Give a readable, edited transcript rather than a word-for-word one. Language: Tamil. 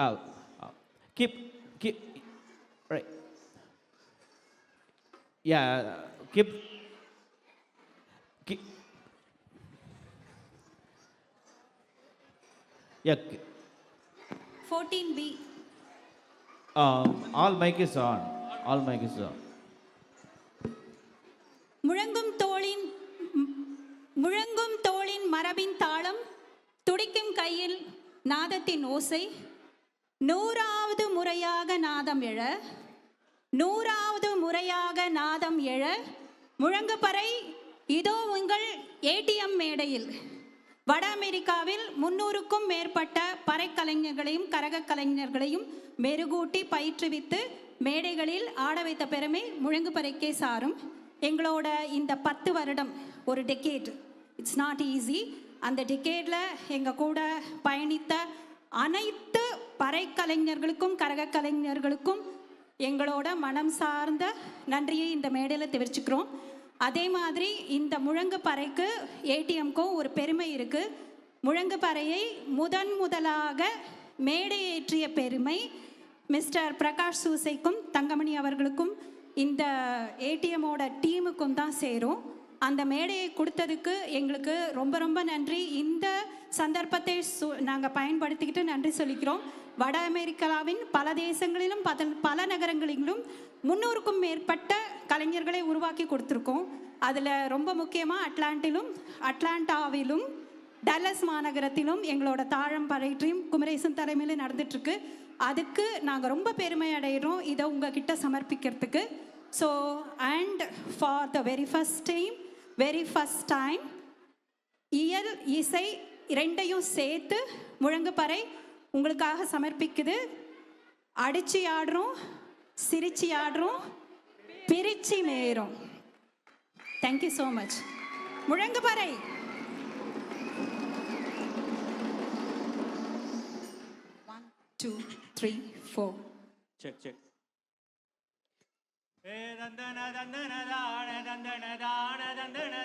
Out. Out. Keep. Right. Yeah. Keep. Yeah. 14B. All mic is on. All mic is on. முழங்கும் தோளின் மரபின் தாளம், துடிக்கும் கையில் நாதத்தின் ஓசை, 100வது முறையாக நாதம் எழ, 100வது முறையாக நாதம் எழ, முழங்குப்பறை இதோ உங்கள் ஏடிஎம் மேடையில். வட அமெரிக்காவில் 300க்கும் மேற்பட்ட பறைக்கலைஞர்களையும் கரக கலைஞர்களையும் மெருகூட்டி பயிற்றுவித்து மேடைகளில் ஆட வைத்த பெருமை முழங்குப்பறைக்கே சாரும். எங்களோட இந்த 10 வருடம் ஒரு டெக்கேட், இட்ஸ் நாட் ஈஸி. அந்த டெக்கேடில் எங்கள் கூட பயணித்த அனைத்து பறைக்கலைஞர்களுக்கும் கரக கலைஞர்களுக்கும் எங்களோட மனம் சார்ந்த நன்றியை இந்த மேடையில் தெரிவிச்சுக்கிறோம். அதே மாதிரி இந்த முழங்குப்பறைக்கு ஏடிஎம்க்கும் ஒரு பெருமை இருக்குது. முழங்குப்பறையை முதலாக மேடையேற்றிய பெருமை மிஸ்டர் பிரகாஷ் சூசைக்கும் தங்கமணி அவர்களுக்கும் இந்த ஏடிஎம்மோட டீமுக்கும் தான் சேரும். அந்த மேடையை கொடுத்ததுக்கு எங்களுக்கு ரொம்ப ரொம்ப நன்றி. இந்த சந்தர்ப்பத்தை நாங்கள் பயன்படுத்திக்கிட்டு நன்றி சொல்லிக்கிறோம். வட அமெரிக்காவின் பல தேசங்களிலும் பல நகரங்களிலும் 300க்கும் மேற்பட்ட கலைஞர்களை உருவாக்கி கொடுத்துருக்கோம். அதில் ரொம்ப முக்கியமாக அட்லாண்டாவிலும் டல்லஸ் மாநகரத்திலும் எங்களோட தாழம் பறையற்றியும் குமரேசன் தலைமையில் நடந்துட்டுருக்கு. அதுக்கு நாங்கள் ரொம்ப பெருமை அடைகிறோம் இதை உங்ககிட்ட சமர்ப்பிக்கிறதுக்கு. So and for the very first time இயல் இசை இரண்டையும் சேர்த்து முழங்குப்பறை உங்களுக்காக சமர்ப்பிக்குது. அடிச்சு ஆடுறோம், சிரிச்சு ஆடுறோம், பிரிச்சு மேறும். Thank you so much. முழங்குப்பறை. One, two, three, four. Check. Dandana dandana dana dandana dana dandana